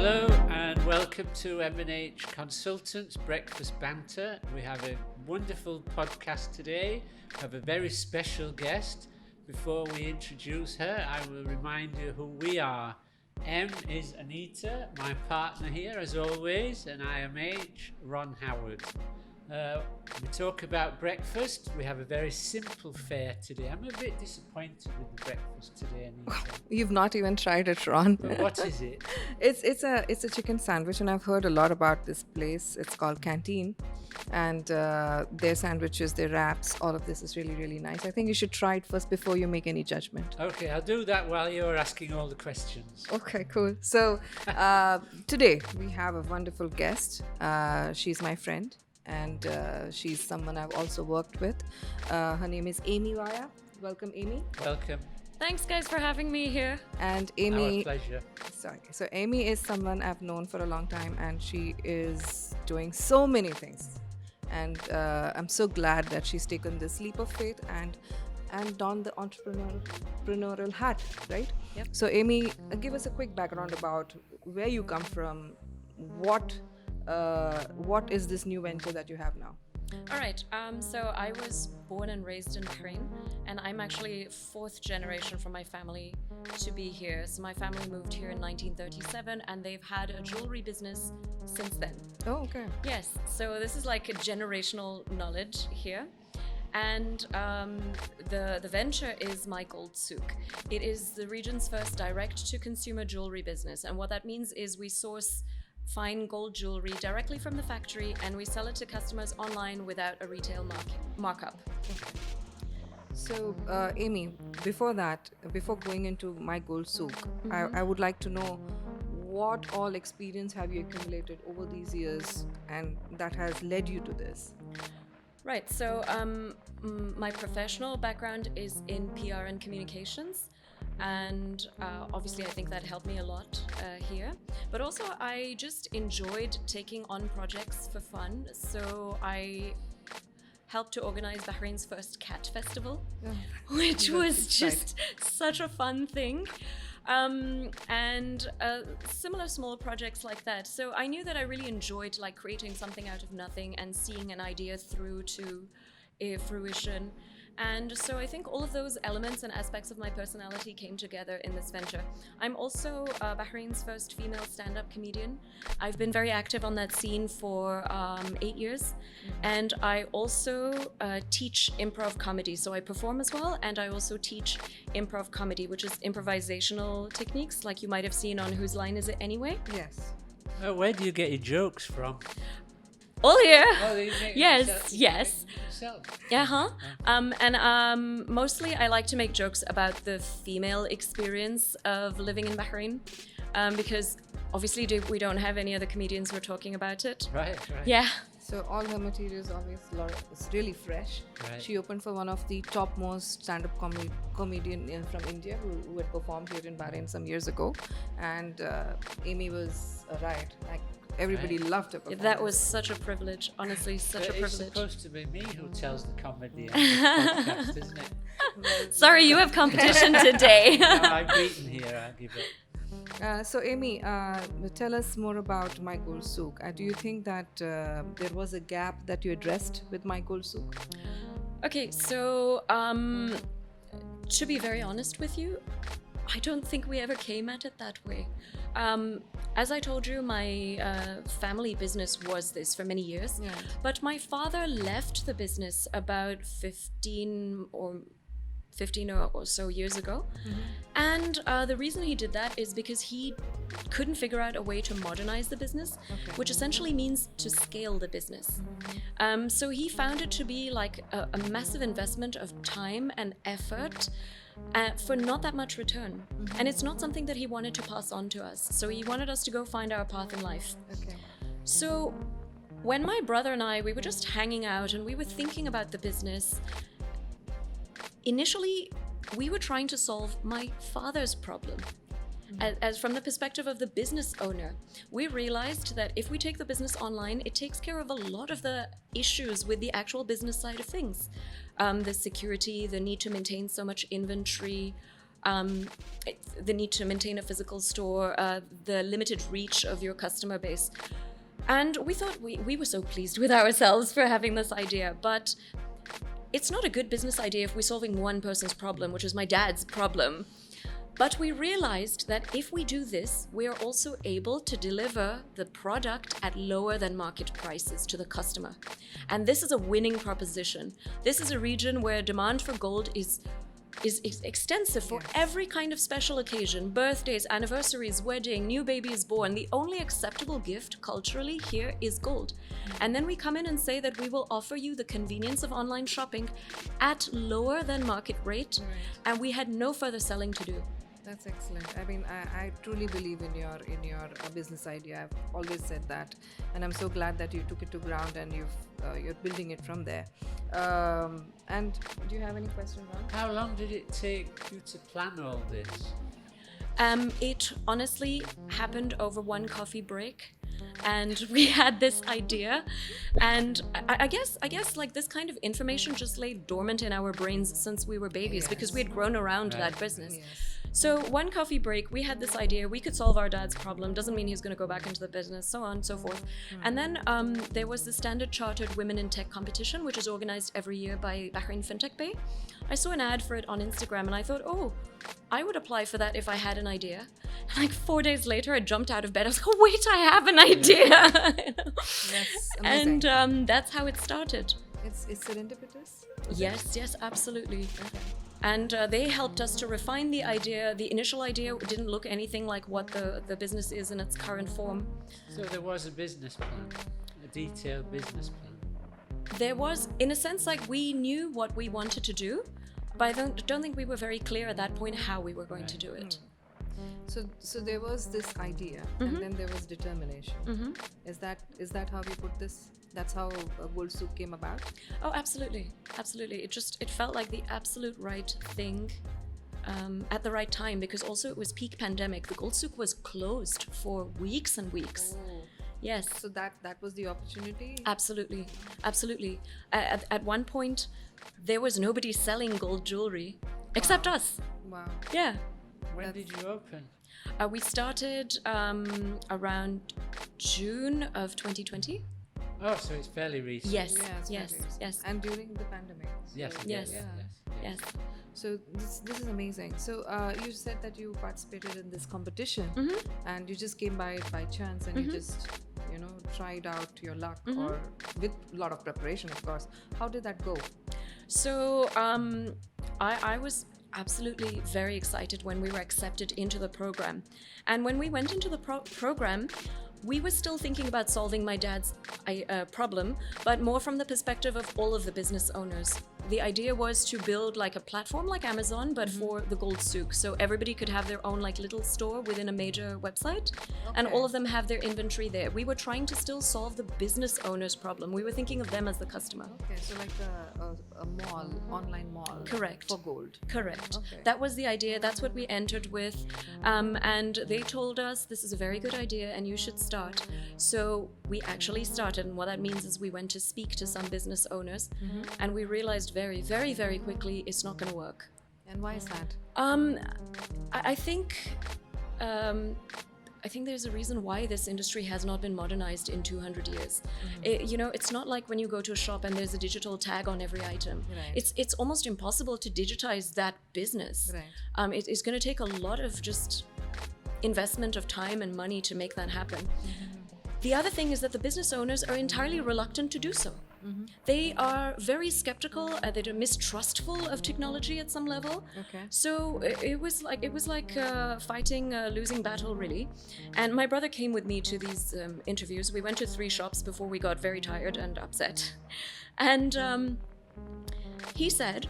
Hello and welcome to M&H Consultants Breakfast Banter. We have a wonderful podcast today. We have a very special guest. Before we introduce her, I will remind you who we are. M is Anita, my partner here as always, and I am H, Ron Howard. We talk about breakfast. We have a very simple fare today. I'm a bit disappointed with the breakfast today, Anita. You've not even tried it, Ron. But what is it? It's a chicken sandwich, and I've heard a lot about this place. It's called Canteen, and their sandwiches, their wraps, all of this is really, really nice. I think you should try it first before you make any judgment. Okay, I'll do that while you're asking all the questions. Okay, cool. So today we have a wonderful guest. She's my friend, and she's someone I've also worked with. Her name is Amy Vaya. Welcome, Amy. Welcome. Thanks, guys, for having me here. And Amy, Our pleasure. sorry. So Amy is someone I've known for a long time, and she is doing so many things. And I'm so glad that she's taken this leap of faith and donned the entrepreneurial hat, right? Yep. So Amy, give us a quick background about where you come from. What is this new venture that you have now? All right. So I was born and raised in Bahrain, and I'm actually fourth generation from my family to be here. So my family moved here in 1937, and they've had a jewelry business since then. Oh, okay. Yes. So this is like a generational knowledge here. And the venture is my Gold Souq. It is the region's first direct-to-consumer jewelry business. And what that means is we source fine gold jewelry directly from the factory, and we sell it to customers online without a retail markup. So, Amy, before going into my Gold Souq, I would like to know what all experience have you accumulated over these years and that has led you to this? Right. So my professional background is in PR and communications. And obviously, I think that helped me a lot here. But also, I just enjoyed taking on projects for fun. So I helped to organize Bahrain's first cat festival, which was just such a fun thing. And similar small projects like that. So I knew that I really enjoyed like creating something out of nothing and seeing an idea through to fruition. And so I think all of those elements and aspects of my personality came together in this venture. I'm also Bahrain's first female stand-up comedian. I've been very active on that scene for 8 years. And I also teach improv comedy. So I perform as well, and I also teach improv comedy, which is improvisational techniques, like you might have seen on Whose Line Is It Anyway? Yes. Where do you get your jokes from? All here. Oh, you make Yes, yourself- yes. yourself. And mostly I like to make jokes about the female experience of living in Bahrain, because obviously we don't have any other comedians who are talking about it. Right. Yeah. So all her material is always it's really fresh. Right. She opened for one of the topmost stand-up comedian from India who had performed here in Bahrain some years ago, and Amy was a riot. Like everybody loved her performance. That was such a privilege, honestly, such a It's privilege. supposed to be me who tells the comedy on this podcast, isn't it? Sorry, you have competition today. No, I'm beaten here, I'll give it. So Amy, tell us more about My Gold Souq. Do you think that there was a gap that you addressed with My Gold Souq? Okay, so to be very honest with you, I don't think we ever came at it that way. As I told you, my family business was this for many years, but my father left the business about 15 or so years ago. And the reason he did that is because he couldn't figure out a way to modernize the business, which essentially means to scale the business. So he found it to be like a massive investment of time and effort for not that much return. And it's not something that he wanted to pass on to us. So he wanted us to go find our path in life. Okay. So when my brother and we were just hanging out and we were thinking about the business, initially, we were trying to solve my father's problem. As from the perspective of the business owner, we realized that if we take the business online, it takes care of a lot of the issues with the actual business side of things. The security, the need to maintain so much inventory, the need to maintain a physical store, the limited reach of your customer base. And we thought we were so pleased with ourselves for having this idea. But it's not a good business idea if we're solving one person's problem, which is my dad's problem. But we realized that if we do this, we are also able to deliver the product at lower than market prices to the customer. And this is a winning proposition. This is a region where demand for gold is extensive for every kind of special occasion: birthdays, anniversaries, wedding, new baby is born. The only acceptable gift culturally here is gold. And then we come in and say that we will offer you the convenience of online shopping at lower than market rate, and we had no further selling to do. That's excellent. I mean, I truly believe in your business idea. I've always said that, and I'm so glad that you took it to ground and you're building it from there. And do you have any questions, Ron? How long did it take you to plan all this? It honestly happened over one coffee break. And we had this idea, and I guess like this kind of information just lay dormant in our brains since we were babies, because we had grown around that business. Yes. So one coffee break, we had this idea, we could solve our dad's problem, doesn't mean he's going to go back into the business, so on and so forth. And then there was the Standard Chartered Women in Tech competition, which is organized every year by Bahrain FinTech Bay. I saw an ad for it on Instagram and I thought, oh, I would apply for that if I had an idea. And like 4 days later, I jumped out of bed. I was like, oh, wait, I have an idea. That's amazing. And that's how it started. It's serendipitous? Yes, absolutely. Okay. And they helped us to refine the idea. The initial idea didn't look anything like what the business is in its current form. So there was a business plan, a detailed business plan. There was, in a sense, like we knew what we wanted to do, but I don't think we were very clear at that point how we were going to do it. So there was this idea, and then there was determination. Is that how you put this? That's how Gold Souq came about? Oh, absolutely. It felt like the absolute right thing at the right time, because also it was peak pandemic. The Gold Souq was closed for weeks and weeks. Oh. Yes. So that was the opportunity? Absolutely. At one point, there was nobody selling gold jewelry except us. Wow. Yeah. When did you open? We started around June of 2020. Oh, so it's fairly recent. Yes. Yes. And during the pandemic. So Yes. Yes. So this is amazing. So you said that you participated in this competition, and you just came by it by chance, and you just tried out your luck, or with a lot of preparation, of course. How did that go? So I was absolutely very excited when we were accepted into the program, and when we went into the program, we were still thinking about solving my dad's problem, but more from the perspective of all of the business owners. The idea was to build like a platform like Amazon, but for the Gold Souq. So everybody could have their own like little store within a major website, and all of them have their inventory there. We were trying to still solve the business owner's problem. We were thinking of them as the customer. Okay, so like a mall, online mall. Correct. For gold. Correct. Okay. That was the idea. That's what we entered with. And they told us this is a very good idea and you should start. So we actually started. And what that means is we went to speak to some business owners, and we realized very, very, very quickly it's not going to work. And why is that? I think there's a reason why this industry has not been modernized in 200 years. It's not like when you go to a shop and there's a digital tag on every item. Right. It's almost impossible to digitize that business. Right. It's going to take a lot of just investment of time and money to make that happen. The other thing is that the business owners are entirely reluctant to do so. They are very skeptical, they're mistrustful of technology at some level. Okay. So it was like fighting a losing battle, really. And my brother came with me to these interviews. We went to 3 shops before we got very tired and upset. And he said,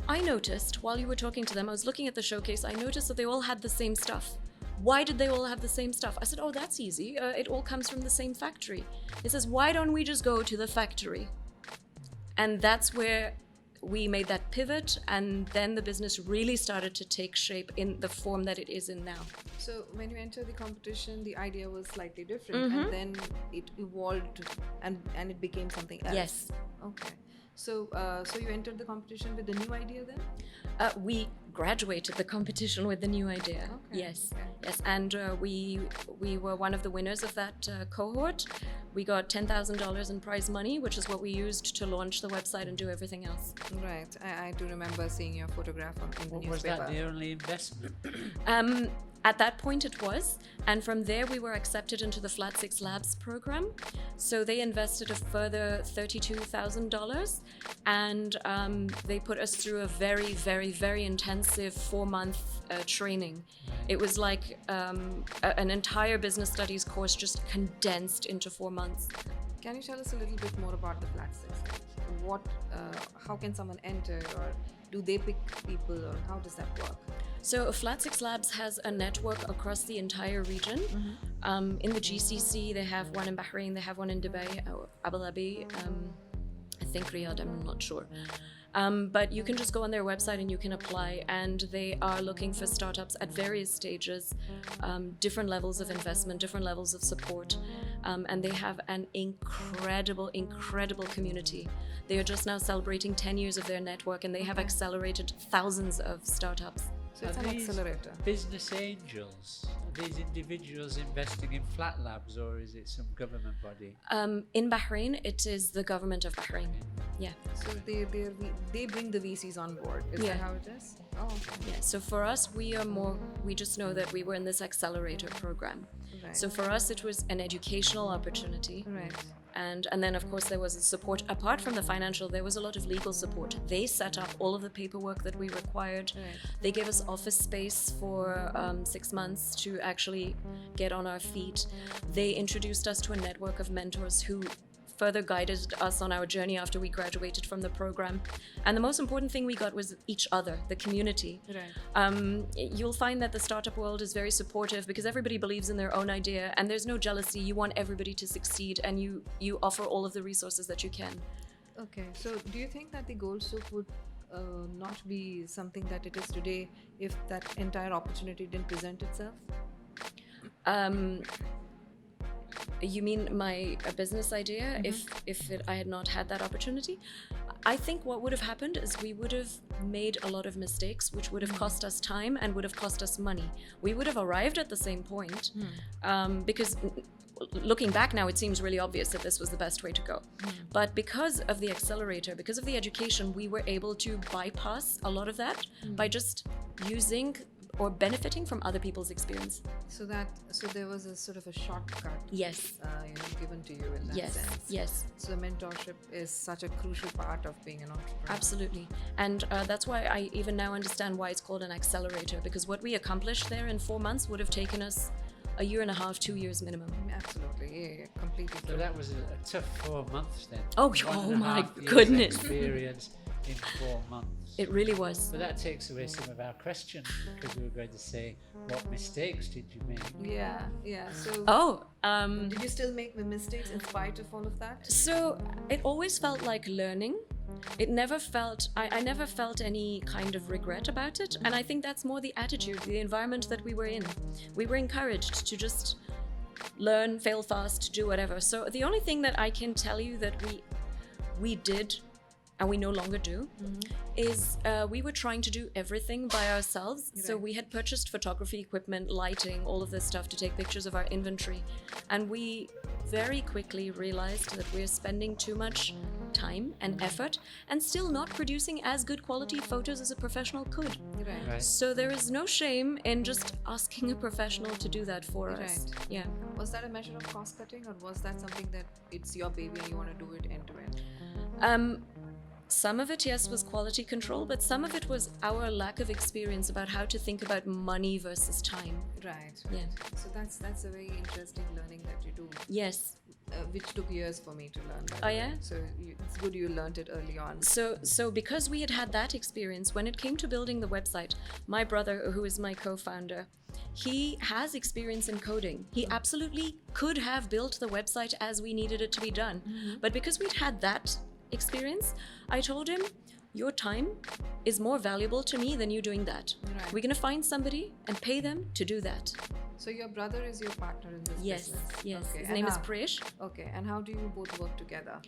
I noticed while you were talking to them, I was looking at the showcase, I noticed that they all had the same stuff. Why did they all have the same stuff? I said, oh, that's easy. It all comes from the same factory. He says, why don't we just go to the factory? And that's where we made that pivot, and then the business really started to take shape in the form that it is in now. So when you enter the competition, the idea was slightly different, and then it evolved and it became something else. Yes. Okay. So you entered the competition with the new idea then? We graduated the competition with the new idea. Okay, Yes, okay. yes, and we were one of the winners of that cohort. We got $10,000 in prize money, which is what we used to launch the website and do everything else. Right. I do remember seeing your photograph in the What was newspaper. that the only investment? At that point, it was, and from there we were accepted into the Flat Six Labs program. So they invested a further $32,000, and they put us through a very, very, very intensive 4-month training. It was like an entire business studies course just condensed into 4 months. Can you tell us a little bit more about the Flat Six? How can someone enter, or do they pick people, or how does that work? So Flat Six Labs has a network across the entire region. In the GCC, they have one in Bahrain, they have one in Dubai, Abu Dhabi, I think Riyadh, I'm not sure. But you can just go on their website and you can apply, and they are looking for startups at various stages, different levels of investment, different levels of support, and they have an incredible, incredible community. They are just now celebrating 10 years of their network, and they have accelerated thousands of startups. So it's Are an these accelerator. business angels? Are these individuals investing in flat labs, or is it some government body? In Bahrain, it is the government of Bahrain. Yeah. So they bring the VCs on board. Is Yeah. that how it is? Oh, okay. Yeah, so for us, we just know that we were in this accelerator program. Right. So for us, it was an educational opportunity. Right. And then, of course, there was support. Apart from the financial, there was a lot of legal support. They set up all of the paperwork that we required. Right. They gave us office space for 6 months to actually get on our feet. They introduced us to a network of mentors who further guided us on our journey after we graduated from the program. And the most important thing we got was each other, the community. Right. You'll find that the startup world is very supportive because everybody believes in their own idea and there's no jealousy. You want everybody to succeed, and you offer all of the resources that you can. Okay. So do you think that the Gold Souq would not be something that it is today if that entire opportunity didn't present itself? You mean my business idea? I had not had that opportunity, I think what would have happened is we would have made a lot of mistakes, which would have cost us time and would have cost us money. We would have arrived at the same point, because looking back now, it seems really obvious that this was the best way to go. But because of the accelerator, because of the education, we were able to bypass a lot of that by just using or benefiting from other people's experience. So there was a sort of a shortcut, Yes. Given to you in that Yes. sense. Yes. So mentorship is such a crucial part of being an entrepreneur. Absolutely. And that's why I even now understand why it's called an accelerator, because what we accomplished there in 4 months would have taken us a year and a half, 2 years minimum. Absolutely, yeah, completely. So that was a tough 4 months then. Oh, 1.5 my years goodness. Experience in 4 months. It really was. But that takes away some of our questions, because we were going to say, what mistakes did you make? Yeah. So Oh, did you still make the mistakes in spite of all of that? so it always felt like learning. It never felt, I never felt any kind of regret about it. And I think that's more the attitude, the environment that we were in. We were encouraged to just learn, fail fast, do whatever. So the only thing that I can tell you that we did, and we no longer do, is we were trying to do everything by ourselves. So we had purchased photography equipment, lighting, all of this stuff to take pictures of our inventory. And we very quickly realized that we're spending too much time and effort and still not producing as good quality photos as a professional could. Right. So there is no shame in just asking a professional to do that for us. Right. Yeah. Was that a measure of cost cutting, or was that something that it's your baby and you want to do it end to end? Some of it, yes, was quality control, but some of it was our lack of experience about how to think about money versus time. Right. Yeah. So that's a very interesting learning that you do, Yes. which took years for me to learn. by the Oh, way. yeah? So it's good you learned it early on. So because we had had that experience, when it came to building the website, my brother, who is my co-founder, he has experience in coding. He absolutely could have built the website as we needed it to be done. But because we'd had that experience, I told him, your time is more valuable to me than you doing that. Right. We're going to find somebody and pay them to do that. So your brother is your partner in this Yes, business? yes. Okay. His And name is how? Presh. Okay, and how do you both work together?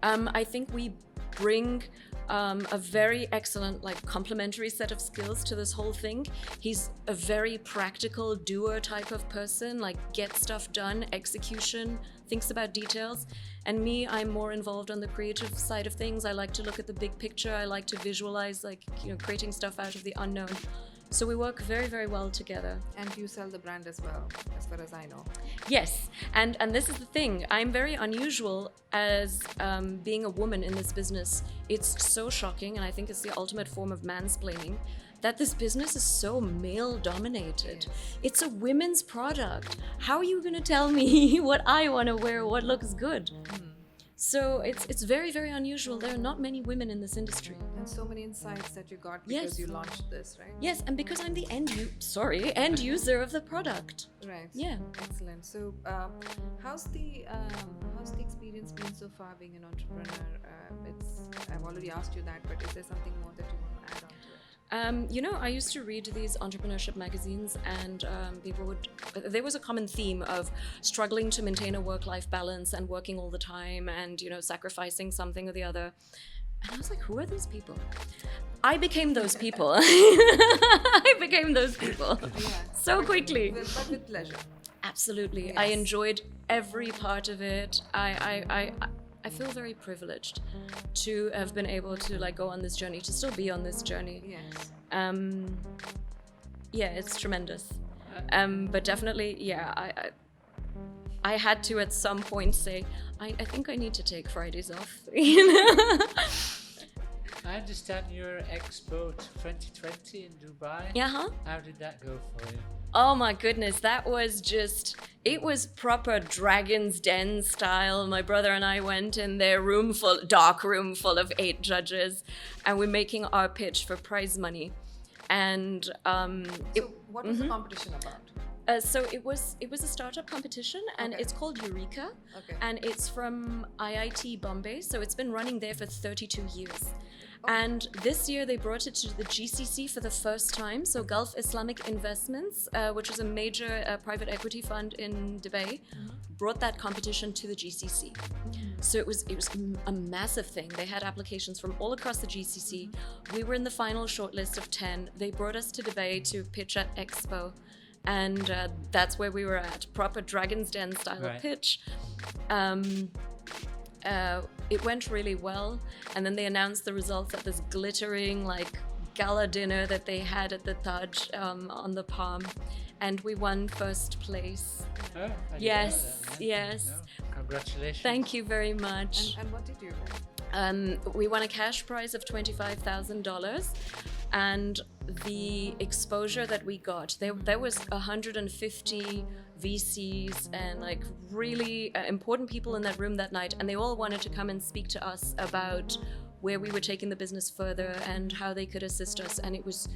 I think we bring a very excellent, like, complementary set of skills to this whole thing. He's a very practical doer type of person, like get stuff done, execution, thinks about details. And me, I'm more involved on the creative side of things. I like to look at the big picture. I like to visualize, like, creating stuff out of the unknown. So we work very, very well together. And you sell the brand as well, as far as I know. Yes, and this is the thing. I'm very unusual as being a woman in this business. It's so shocking, and I think it's the ultimate form of mansplaining, that this business is so male-dominated. It's a women's product. How are you going to tell me what I want to wear, what looks good? So it's very, very unusual. There are not many women in this industry. And so many insights that you got because Yes. you launched this, right? Yes, and because I'm the end user of the product. Right. Yeah. Excellent. So, how's the experience been so far being an entrepreneur? I've already asked you that, but is there something more that you want to add on to it? I used to read these entrepreneurship magazines, and there was a common theme of struggling to maintain a work-life balance and working all the time and, sacrificing something or the other. And I was like, who are these people? I became those people. I became those people so quickly. But with pleasure. Absolutely. Yes. I enjoyed every part of it. I feel very privileged to have been able to, like, go on this journey, to still be on this journey. Yes. Yeah, it's tremendous. But definitely, yeah, I had to at some point say, I think I need to take Fridays off. I understand your Expo 2020 in Dubai. Yeah, huh? How did that go for you? Oh my goodness, it was proper Dragon's Den style. My brother and I went in their dark room full of 8 judges, and we're making our pitch for prize money. And So, what was the competition about? so it was a startup competition, and Okay. it's called Eureka, Okay. and it's from IIT Bombay, so it's been running there for 32 years. And this year they brought it to the GCC for the first time. So Gulf Islamic Investments, which is a major private equity fund in Dubai, brought that competition to the GCC. So it was a massive thing. They had applications from all across the GCC. We were in the final shortlist of 10. They brought us to Dubai to pitch at Expo. And that's where we were at, proper Dragon's Den style Right. pitch. It went really well, and then they announced the results at this glittering, like, gala dinner that they had at the Taj on the Palm, and we won first place. Oh, I didn't know Yes, that, yeah. yes. No, congratulations. Thank you very much. And what did you win? We won a cash prize of $25,000, and the exposure that we got, there was 150 VCs and, like, really important people in that room that night, and they all wanted to come and speak to us about where we were taking the business further and how they could assist us, and it was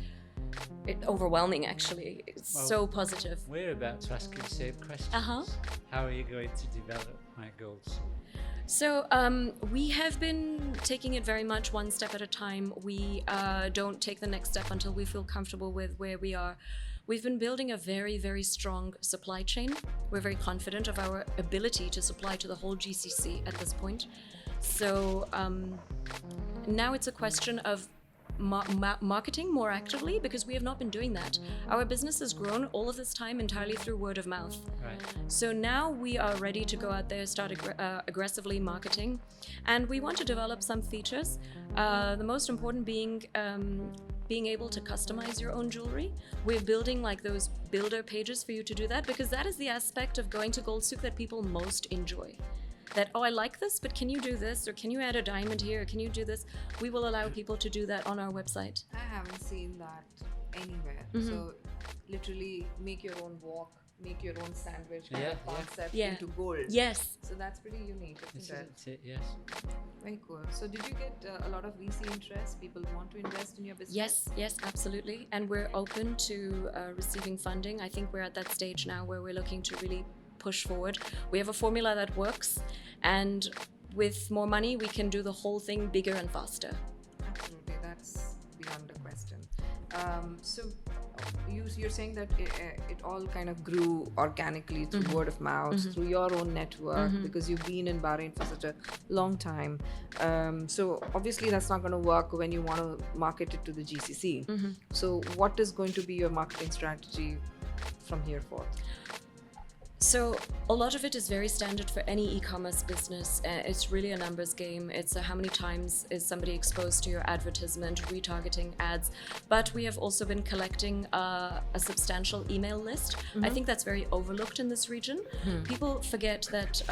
overwhelming, actually. It's Well, so positive. We're about to ask you the same questions. Uh-huh. How are you going to develop my goals? So we have been taking it very much one step at a time. We don't take the next step until we feel comfortable with where we are. We've been building a very, very strong supply chain. We're very confident of our ability to supply to the whole GCC at this point. So now it's a question of marketing more actively, because we have not been doing that. Our business has grown all of this time entirely through word of mouth. Right. So now we are ready to go out there, start aggressively marketing, and we want to develop some features. The most important being able to customize your own jewelry. We're building, like, those builder pages for you to do that, because that is the aspect of going to Gold Souq that people most enjoy. That, oh, I like this, but can you do this? Or can you add a diamond here? Or can you do this? We will allow people to do that on our website. I haven't seen that anywhere. So, literally, make your own wok, make your own sandwich kind Yeah, of yeah. concept Yeah. into gold. Yes. So that's pretty unique, This isn't it? isn't it, yes. Very cool. So did you get a lot of VC interest? People want to invest in your business? Yes, absolutely. And we're open to receiving funding. I think we're at that stage now where we're looking to really push forward. We have a formula that works, and with more money, we can do the whole thing bigger and faster. Absolutely. beyond a question. So you're saying that it all kind of grew organically through word of mouth, through your own network, because you've been in Bahrain for such a long time. So obviously that's not going to work when you want to market it to the GCC. So what is going to be your marketing strategy from here forth? So a lot of it is very standard for any e-commerce business. It's really a numbers game. It's how many times is somebody exposed to your advertisement, retargeting ads. But we have also been collecting a substantial email list. I think that's very overlooked in this region. People forget that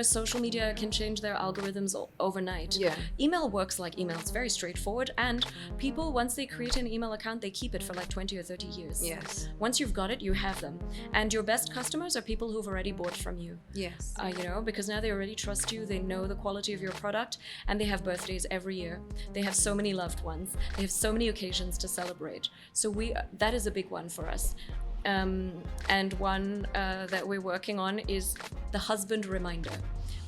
social media can change their algorithms overnight. Yeah. Email works like email. It's very straightforward. And people, once they create an email account, they keep it for like 20 or 30 years. Yes. Once you've got it, you have them. And your best customers are people who've already bought from you. Yes. Because now they already trust you, they know the quality of your product, and they have birthdays every year. They have so many loved ones. They have so many occasions to celebrate. So that is a big one for us. And one that we're working on is the husband reminder,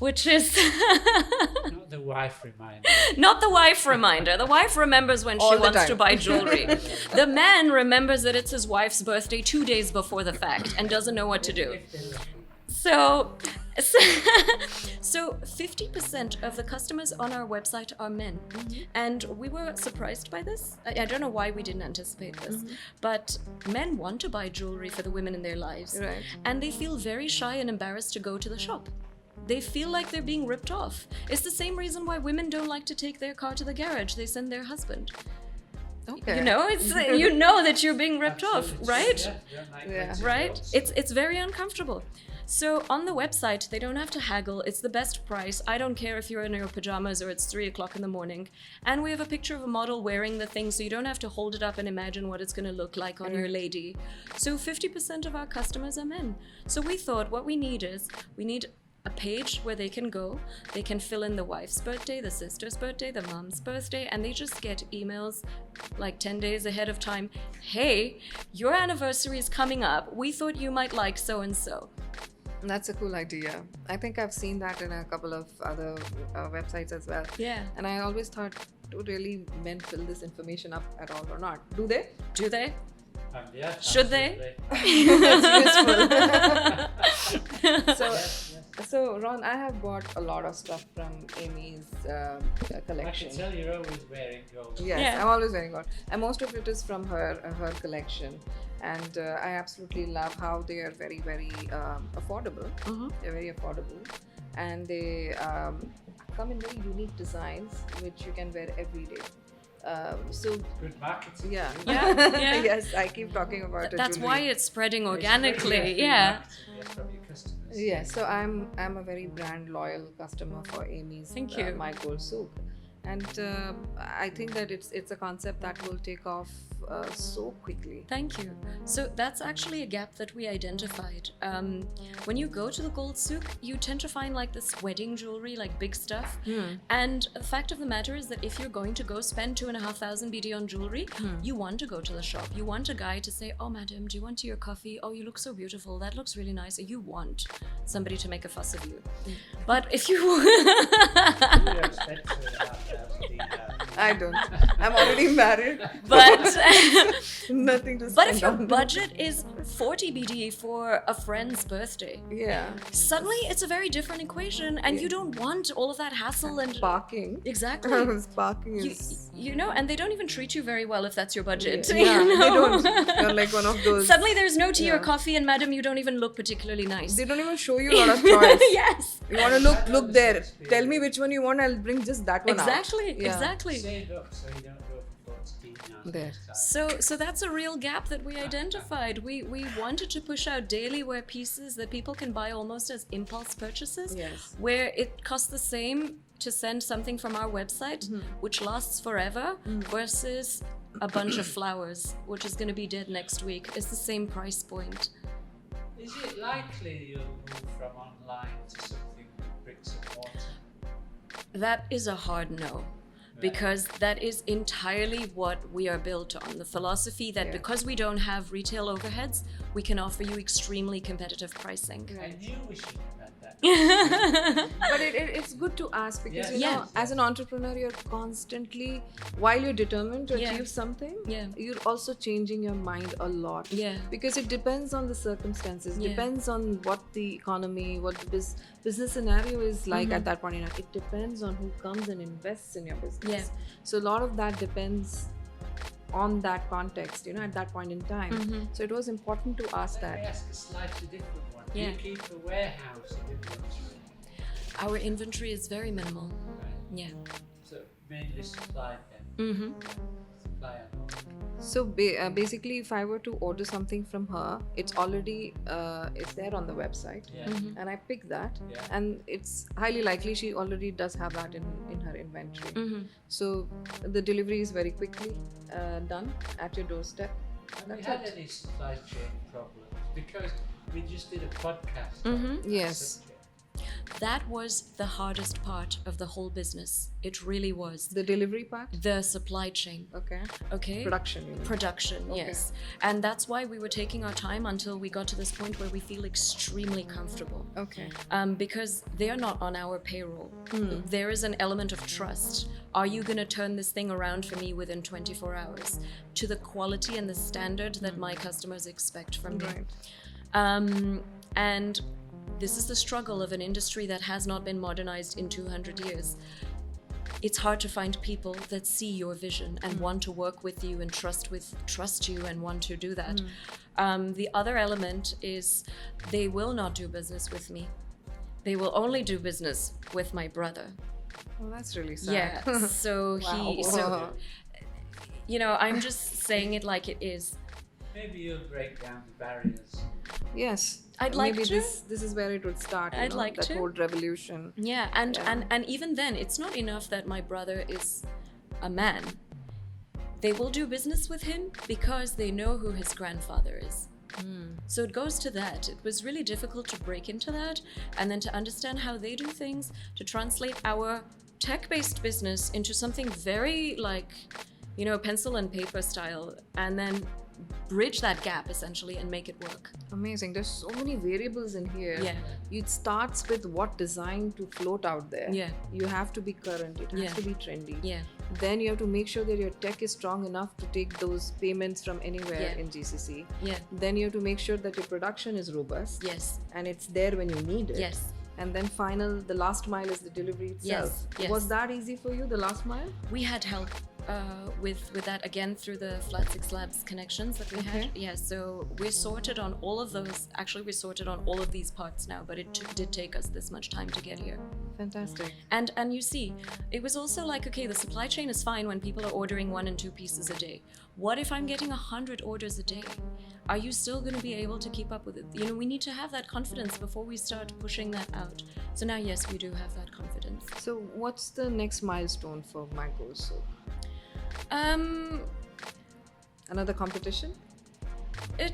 which is Not the wife reminder. not the wife reminder. The wife remembers when she All the wants to time. buy jewelry. The man remembers that it's his wife's birthday 2 days before the fact and doesn't know what to do. So 50% of the customers on our website are men. And we were surprised by this. I don't know why we didn't anticipate this, but men want to buy jewelry for the women in their lives. Right. And they feel very shy and embarrassed to go to the shop. They feel like they're being ripped off. It's the same reason why women don't like to take their car to the garage. They send their husband. Okay. It's you know that you're being ripped off, Absolutely. right? Yeah, don't like Yeah. renting Right? clothes. It's very uncomfortable. So on the website, they don't have to haggle. It's the best price. I don't care if you're in your pajamas or it's 3 o'clock in the morning. And we have a picture of a model wearing the thing, so you don't have to hold it up and imagine what it's going to look like on your lady. So 50% of our customers are men. So we thought what we need a page where they can go, they can fill in the wife's birthday, the sister's birthday, the mom's birthday, and they just get emails like 10 days ahead of time. Hey, your anniversary is coming up. We thought you might like so-and-so. That's a cool idea. I think I've seen that in a couple of other websites as well. Yeah. And I always thought, do really men fill this information up at all or not? Do they? Do they? Yeah, Should they? absolutely. That's useful. So, Yes, yes. so Ron, I have bought a lot of stuff from Amy's I collection. can tell you're always wearing gold. Yes, Yeah. I'm always wearing gold, and most of it is from her collection. And I absolutely love how they are very, very affordable. They're very affordable, and they come in very unique designs, which you can wear every day. So Good marketing. yeah, Yeah. yes, I keep talking about it. That's why it's spreading It's organically. really Yeah. marketing from your customers. Yes, so I'm a very brand loyal customer for Amy's Thank you. My Gold Souq, and I think that it's a concept that will take off so quickly. Thank you. So that's actually a gap that we identified. When you go to the gold souk, you tend to find like this wedding jewelry, like big stuff. And the fact of the matter is that if you're going to go spend 2,500 BD on jewelry, you want to go to the shop. You want a guy to say, "Oh, madam, do you want your coffee? Oh, you look so beautiful. That looks really nice." You want somebody to make a fuss of you. But if you You have spent 2,500 dinars. I don't. I'm already married. Nothing to spend But if your on. budget is 40 BD for a friend's birthday, Yeah. suddenly it's a very different equation, and you don't want all of that hassle and Sparking. exactly. Sparking You, is. you know, and they don't even treat you very well if that's your budget. Yeah, you they know? don't. You're like one of those. Suddenly there's no tea or Yeah. coffee, and madam, you don't even look particularly nice. They don't even show you a lot of choice. Yes. You want to look there. Tell me which one you want. I'll bring just that one Exactly. out. Yeah. Exactly. Save up so you don't go for 40 dinars. There. So that's a real gap that we identified. We wanted to push out daily wear pieces that people can buy almost as impulse purchases, Yes. where it costs the same to send something from our website, which lasts forever, versus a bunch of flowers, which is going to be dead next week. It's the same price point. Is it likely you'll move from online to something with bricks and mortar? That is a hard no. Because that is entirely what we are built on. The philosophy that Yeah. because we don't have retail overheads, we can offer you extremely competitive pricing. I knew we should have had that But it's good to ask because Yes. you know, Yes. as an entrepreneur, you're constantly, while you're determined to Yeah. achieve something, Yeah. you're also changing your mind a lot. Yeah. Because it depends on the circumstances, Yeah. depends on what the economy, what the business scenario is like Mm-hmm. at that point in time. It depends on who comes and invests in your business. Yeah. So a lot of that depends on that context, you know, at that point in time. Mm-hmm. So it was important to ask Let me that. ask a slightly different one. Do Yeah. you keep a warehouse of inventory? Our inventory is very minimal. Right. Yeah. So mainly supply then. Mm-hmm. Supply and all. So basically, if I were to order something from her, it's already it's there on the website, Yeah. Mm-hmm. and I pick that, Yeah. and it's highly likely she already does have that in her inventory. Mm-hmm. So the delivery is very quickly done at your doorstep. Have we That's had it. any supply chain problems? Because we just did a podcast Mhm. on that Yes. subject. That was the hardest part of the whole business. It really was. The delivery part. The supply chain. Okay. Okay. Production. You mean. Production, Okay. yes. And that's why we were taking our time until we got to this point where we feel extremely comfortable. Okay. Because they are not on our payroll. There is an element of trust. Are you going to turn this thing around for me within 24 hours to the quality and the standard that my customers expect from me? Right. And this is the struggle of an industry that has not been modernized in 200 years. It's hard to find people that see your vision and want to work with you and trust you and want to do that. The other element is they will not do business with me. They will only do business with my brother. Well, that's really sad. Yeah. So Wow. you know, I'm just saying it like it is. Maybe you'll break down the barriers. Yes. I'd like Maybe to. this is where it would start. You I'd know, like that to. whole revolution. Yeah, and, Yeah. and even then, it's not enough that my brother is a man. They will do business with him because they know who his grandfather is. So it goes to that. It was really difficult to break into that and then to understand how they do things, to translate our tech-based business into something very like, you know, pencil and paper style, and then bridge that gap essentially and make it work. Amazing. There's so many variables in here. Yeah. It starts with what design to float out there. Yeah. You have to be current. It has Yeah. to be trendy. Yeah. Then you have to make sure that your tech is strong enough to take those payments from anywhere Yeah. in GCC. Yeah. Then you have to make sure that your production is robust. Yes. And it's there when you need it. Yes. And then the last mile is the delivery itself. Yes. Was that easy for you, the last mile? We had help with that again through the Flat Six Labs connections that we Okay. had. Yeah, so we're sorted on all of those. Actually, we're sorted on all of these parts now, but it did take us this much time to get here. Fantastic. And you see, it was also like, okay, the supply chain is fine when people are ordering 1 and 2 pieces a day. What if I'm getting 100 orders a day? Are you still going to be able to keep up with it? You know, we need to have that confidence before we start pushing that out. So now, yes, we do have that confidence. So what's the next milestone for Mango Souq? Another competition?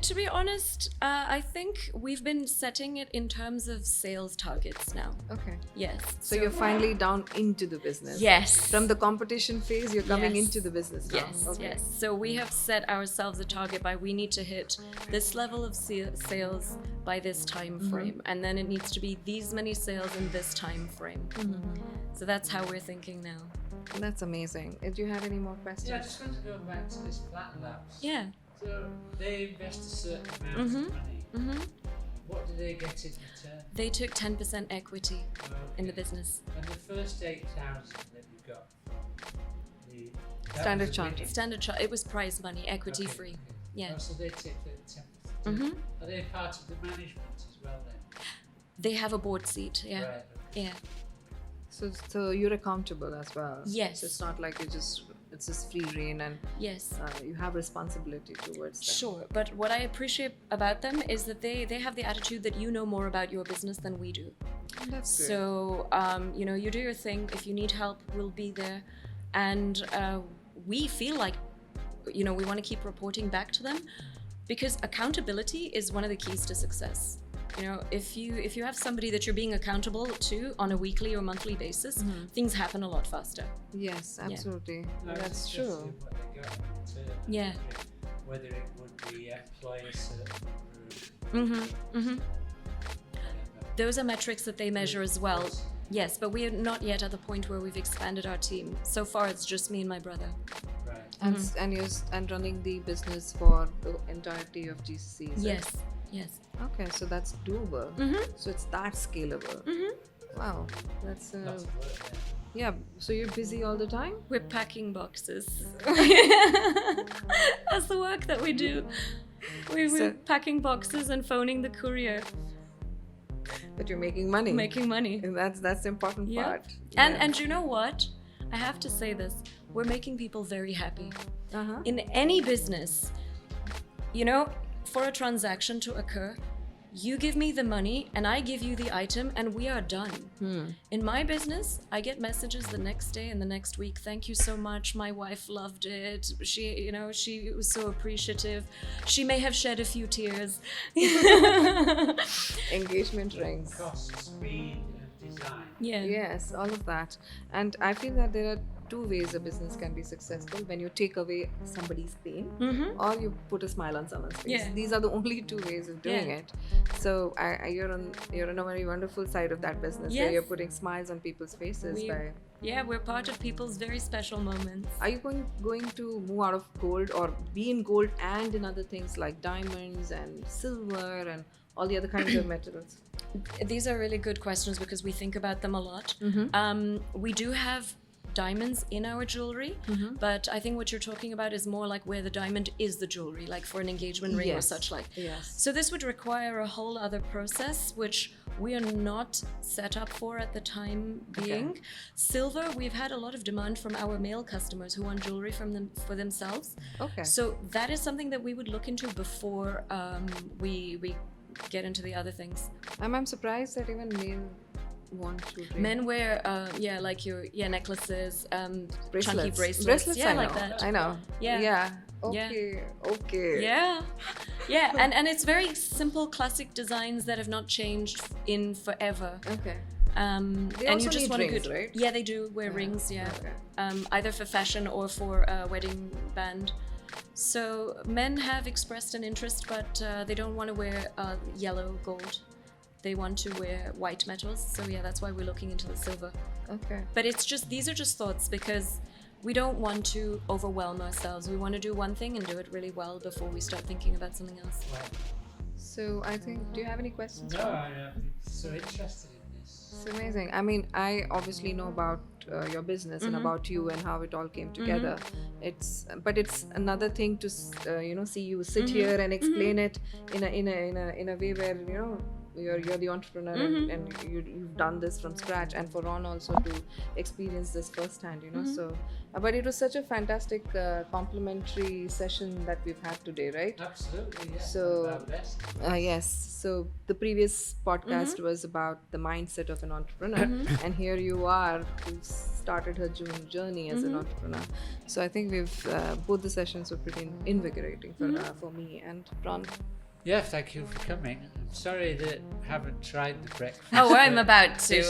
To be honest, I think we've been setting it in terms of sales targets now. Okay. Yes. So you're finally down into the business. Yes. From the competition phase, you're coming Yes. into the business now. Yes, Okay. yes. So we have set ourselves a target by we need to hit this level of sales by this time frame, and then it needs to be these many sales in this time frame. So that's how we're thinking now. That's amazing. Do you have any more questions? Yeah, I just want to go back to this Flat Labs. Yeah. So they invest a certain amount of money. Mm-hmm. What do they get in return? They took 10% equity in the Okay. business. And the first 8,000 that you got from that Standard was a Chartered. winning- It was prize money, equity Okay, free. okay. Yeah. Oh, so they take the 10%. Mhm. Are they part of the management as well then? They have a board seat. Yeah. Right. Okay. Yeah. So you're accountable as well. Yes. So it's not like it's just free reign and Yes. you have responsibility towards them. Sure, but what I appreciate about them is that they have the attitude that you know more about your business than we do. That's good. So you know, you do your thing. If you need help, we'll be there, and we feel like, you know, we want to keep reporting back to them because accountability is one of the keys to success. You know, if you have somebody that you're being accountable to on a weekly or monthly basis, things happen a lot faster. Yes, absolutely. No, That's it's true. just what they got in return, Yeah. whether it would be employ a certain group. Mm-hmm. Mm-hmm. whatever. those are metrics that they measure as well. Yes, but we are not yet at the point where we've expanded our team. So far, it's just me and my brother. Right. And running the business for the entirety of GCC. is it? Yes, yes. Okay, so that's doable. So it's that scalable. Wow, that's Lots of work there. yeah. So you're busy all the time. We're packing boxes. That's the work that we do. We're So- packing boxes and phoning the courier, But you're making money. making money. And that's the important Yeah. part. And you know what? I have to say this. We're making people very happy. Uh-huh. In any business, you know, for a transaction to occur, you give me the money and I give you the item and we are done. In my business, I get messages the next day and the next week. Thank you so much. My wife loved it. She was so appreciative. She may have shed a few tears. Engagement rings. Cost, speed, and design. Yeah. Yes, all of that. And I feel that there are two ways a business can be successful: when you take away somebody's pain or you put a smile on someone's face. Yeah. These are the only two ways of doing Yeah. it. So you're on a very wonderful side of that business where Yes. you're putting smiles on people's faces. Yeah, we're part of people's very special moments. Are you going to move out of gold or be in gold and in other things like diamonds and silver and all the other kinds of metals? These are really good questions because we think about them a lot. We do have diamonds in our jewelry, but I think what you're talking about is more like where the diamond is the jewelry, like for an engagement ring or Yes. such like. Yes. So this would require a whole other process, which we are not set up for at the time being. Silver, we've had a lot of demand from our male customers who want jewelry for themselves. Okay. So that is something that we would look into before we get into the other things. I'm surprised that even men want jewelry. Men wear, like your necklaces, chunky Bracelets. bracelets, yeah, I like know. that. I know. Yeah. Yeah. Yeah. Okay. Yeah, and it's very simple, classic designs that have not changed in forever. Okay. They also and you just need want rings, a good, right? Yeah, they do wear rings. Yeah, Okay. either for fashion or for a wedding band. So men have expressed an interest, but they don't want to wear yellow gold. They want to wear white metals. So yeah, that's why we're looking into the silver. Okay. But these are just thoughts because we don't want to overwhelm ourselves. We want to do one thing and do it really well before we start thinking about something else. So I think, do you have any questions? No, Ron? I'm so interested in this. It's amazing. I mean, I obviously know about your business and about you and how it all came together. But it's another thing to see you sit here and explain it in a way where you're the entrepreneur and you've done this from scratch, and for Ron also to experience this firsthand. So, but it was such a fantastic complimentary session that we've had today, right? Absolutely, yeah. So- Our best. Yes. So the previous podcast was about the mindset of an entrepreneur, and here you are, who started her journey as an entrepreneur. So I think we've both the sessions were pretty invigorating for me and Ron. Yeah, thank you for coming. I'm sorry that I haven't tried the breakfast. Oh, I'm but about to.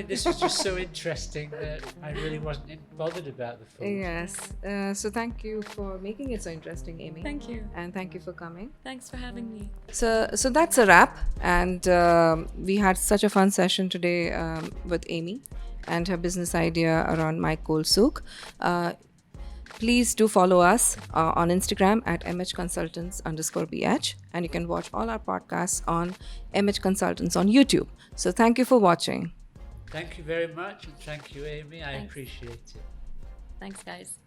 this was just so interesting that I really wasn't bothered about the food. Yes. So thank you for making it so interesting, Amy. Thank you. And thank you for coming. Thanks for having me. So that's a wrap, and we had such a fun session today with Amy and her business idea around My Cold Souq. Please do follow us on Instagram at mhconsultants_bh, and you can watch all our podcasts on MH Consultants on YouTube. So thank you for watching. Thank you very much, and thank you, Amy. I Thanks. appreciate it. Thanks, guys.